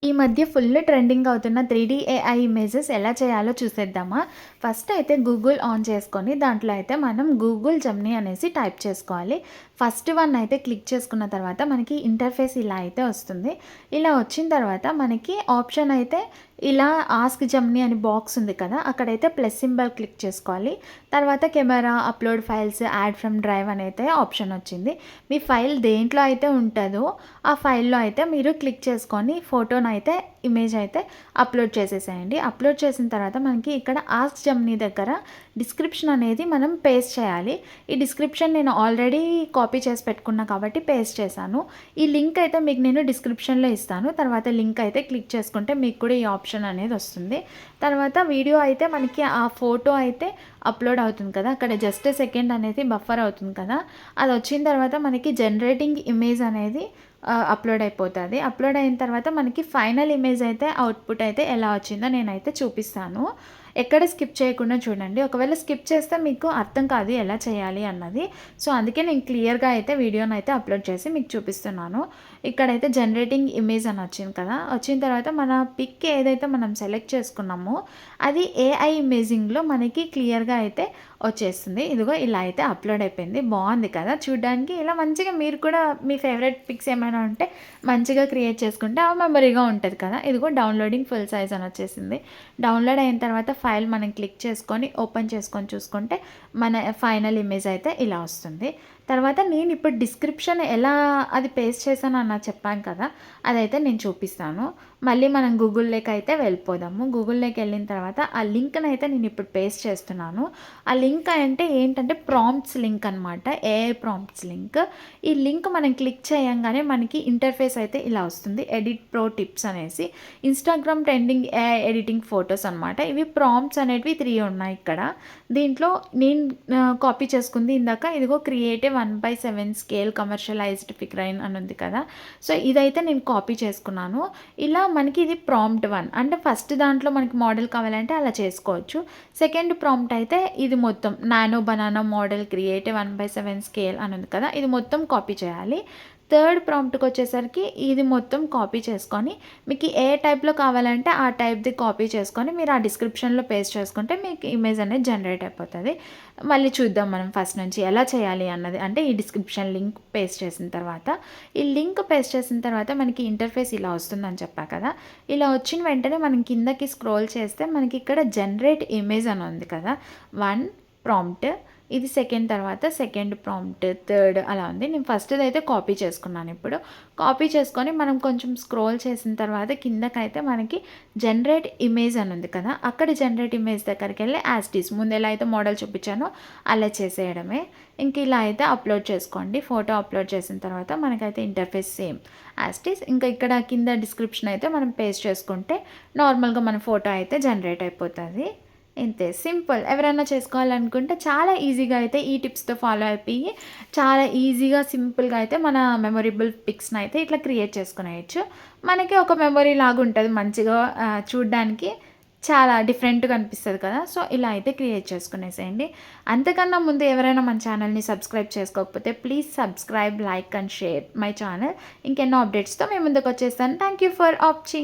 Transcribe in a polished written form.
ఈ మధ్య full trending అవుతున్న 3 ఏఐ ఇమేజెస్ ఎలా చేయాలో చూసేద్దామా? ఫస్ట్ అయితే గూగుల్ ఆన్ చేసుకొని దాంట్లో అయితే మనం గూగుల్ జెమినీ అనేసి టైప్ చేసుకోవాలి. ఫస్ట్ వన్ అయితే క్లిక్ చేసుకున్న తర్వాత మనకి ఇంటర్ఫేస్ ఇలా అయితే వస్తుంది. ఇలా వచ్చిన తర్వాత మనకి ఆప్షన్ అయితే ఇలా ఆస్క్ జెమినీ అని బాక్స్ ఉంది కదా! అక్కడైతే ప్లస్ సింబల్ క్లిక్ చేసుకోవాలి. తర్వాత camera, upload files, add from drive అనైతే ఆప్షన్ వచ్చింది. మీ ఫైల్ దేంట్లో అయితే ఉంటదో ఆ ఫైల్‌లో అయితే మీరు క్లిక్ చేసుకొని ఫోటోనైతే ఇమేజ్ అయితే అప్‌లోడ్ చేసేసేయండి. అప్‌లోడ్ చేసిన తర్వాత మనకి ఇక్కడ ఆస్క్ జెమినీ దగ్గర డిస్క్రిప్షన్ అనేది మనం పేస్ట్ చేయాలి. ఈ డిస్క్రిప్షన్ నేను ఆల్రెడీ కాపీ చేసి పెట్టుకున్నా కాబట్టి పేస్ట్ చేశాను. ఈ లింక్ అయితే మీకు నేను డిస్క్రిప్షన్‌లో ఇస్తాను. తర్వాత లింక్ అయితే క్లిక్ చేసుకుంటే మీకు కూడా ఈ ఆప్షన్ అనేది వస్తుంది. తర్వాత వీడియో అయితే మనకి ఆ ఫోటో అయితే అప్‌లోడ్ అవుతుంది కదా! అక్కడ జస్ట్ సెకండ్ అనేది బఫర్ అవుతుంది కదా! అది వచ్చిన తర్వాత మనకి జనరేటింగ్ ఇమేజ్ అనేది అప్‌లోడ్ అయిపోతది. అప్‌లోడ్ అయిన తర్వాత మనకి ఫైనల్ ఇమేజ్ అయితే అవుట్‌పుట్ అయితే ఎలా వచ్చిందో నేనైతే చూపిస్తాను. ఎక్కడ స్కిప్ చేయకుండా చూడండి. ఒకవేళ స్కిప్ చేస్తే మీకు అర్థం కాదు ఎలా చేయాలి అన్నది. సో, అందుకే నేను క్లియర్‌గా అయితే వీడియోనైతే అప్‌లోడ్ చేసి మీకు చూపిస్తున్నాను. ఇక్కడైతే జనరేటింగ్ ఇమేజ్ అని వచ్చింది కదా! వచ్చిన తర్వాత మన పిక్ ఏదైతే మనం సెలెక్ట్ చేసుకున్నామో అది ఏఐ ఇమేజింగ్‌లో మనకి క్లియర్‌గా అయితే వచ్చేస్తుంది. ఇదిగో ఇలా అయితే అప్‌లోడ్ అయిపోయింది. బావుంది కదా! చూడ్డానికి ఇలా మంచిగా మీరు కూడా మీ ఫేవరెట్ పిక్స్ ఏమైనా ఉంటే మంచిగా క్రియేట్ చేసుకుంటే ఆ మెమరీగా ఉంటది కదా! ఇదిగో డౌన్‌లోడింగ్ ఫుల్ సైజ్ అని వచ్చేసింది. డౌన్‌లోడ్ అయిన తర్వాత ఫైల్ మనం క్లిక్ చేసుకొని ఓపెన్ చేసుకొని చూసుకుంటే మన ఫైనల్ ఇమేజ్ అయితే ఇలా వస్తుంది. తర్వాత నేను ఇప్పుడు డిస్క్రిప్షన్ ఎలా అది పేస్ట్ చేశానన్న చెప్పాను కదా! అదైతే నేను చూపిస్తాను. మళ్ళీ మనం గూగుల్‌లోకి అయితే వెళ్ళిపోదాము. గూగుల్‌లోకి వెళ్ళిన తర్వాత ఆ లింక్‌నైతే నేను ఇప్పుడు పేస్ట్ చేస్తున్నాను. ఆ లింక్ అంటే ఏంటంటే ప్రాంప్ట్స్ లింక్ అనమాట. AI prompts link. ఈ లింక్ మనం క్లిక్ చేయంగానే మనకి ఇంటర్ఫేస్ అయితే ఇలా వస్తుంది. ఎడిట్ ప్రో టిప్స్ అనేసి. Instagram trending AI editing photos అనమాట. ఇవి ప్రాంప్ట్స్ అనేటివి 3 ఉన్నాయి ఇక్కడ. దీంట్లో నేను కాపీ చేసుకుంది ఇందాక ఇదిగో క్రియేటివ్ 1/7 స్కేల్ కమర్షియలైజ్డ్ ఫిగరైన్ అని ఉంది కదా! సో, ఇదైతే నేను కాపీ చేసుకున్నాను. ఇలా మనకి ఇది ప్రాంప్ట్ 1 అంటే ఫస్ట్ దాంట్లో మనకి మోడల్ కావాలంటే అలా చేసుకోవచ్చు. సెకండ్ ప్రాంప్ట్ అయితే ఇది మొత్తం nano banana model creative 1/7 scale అని ఉంది కదా! ఇది మొత్తం కాపీ చేయాలి. థర్డ్ ప్రాంప్ట్‌కొచ్చేసరికి ఇది మొత్తం కాపీ చేసుకొని మీకు ఏ టైప్‌లో కావాలంటే ఆ టైప్‌ది కాపీ చేసుకొని మీరు ఆ డిస్క్రిప్షన్‌లో పేస్ట్ చేసుకుంటే మీకు ఇమేజ్ అనేది జనరేట్ అయిపోతది. మళ్ళీ చూద్దాం మనం ఫస్ట్ నుంచి ఎలా చేయాలి అన్నది. అంటే ఈ డిస్క్రిప్షన్ లింక్ పేస్ట్ చేసిన తర్వాత, ఈ లింక్ పేస్ట్ చేసిన తర్వాత మనకి ఇంటర్ఫేస్ ఇలా వస్తుందని చెప్పా కదా! ఇలా వచ్చిన వెంటనే మనం కిందకి స్క్రోల్ చేస్తే మనకి ఇక్కడ జనరేట్ ఇమేజ్ అని ఉంది కదా! 1 ప్రాంప్ట్ ఇది సెకండ్ తర్వాత సెకండ్ ప్రాంప్ట్, థర్డ్ అలా ఉంది. నేను ఫస్ట్‌దైతే కాపీ చేసుకున్నాను ఇప్పుడు. కాపీ చేసుకొని మనం కొంచెం స్క్రోల్ చేసిన తర్వాత కిందకైతే మనకి జనరేట్ ఇమేజ్ అని ఉంది కదా! అక్కడ జనరేట్ ఇమేజ్ దగ్గరికెళ్ళి యాజ్ ఇట్ ఈజ్ ముందు ఎలా అయితే మోడల్ చూపించానో అలా చేసేయడమే. ఇంక ఇలా అయితే అప్‌లోడ్ చేసుకోండి. ఫోటో అప్‌లోడ్ చేసిన తర్వాత మనకైతే interface same as it is. ఇంకా ఇక్కడ కింద డిస్క్రిప్షన్ అయితే మనం పేస్ట్ చేసుకుంటే నార్మల్‌గా మన ఫోటో అయితే జనరేట్ అయిపోతది. ఇంతే సింపుల్. ఎవరైనా చేసుకోవాలనుకుంటే చాలా ఈజీగా అయితే ఈ టిప్స్‌తో ఫాలో అయిపోయి చాలా ఈజీగా, సింపుల్‌గా అయితే మన మెమరబుల్ పిక్స్‌నైతే ఇట్లా క్రియేట్ చేసుకునేయొచ్చు. మనకి ఒక మెమరీ లాగుంటది మంచిగా చూడ్డానికి చాలా డిఫరెంట్‌గా అనిపిస్తది కదా! సో, ఇలా అయితే క్రియేట్ చేసుకునేసేయండి. అంతకన్నా ముందు ఎవరైనా మన ఛానల్‌ని సబ్స్క్రైబ్ చేసుకోకపోతే please subscribe, like and share my channel. ఇంకెన్నో అప్డేట్స్‌తో మీ ముందుకొచ్చేస్తాను. Thank you for watching.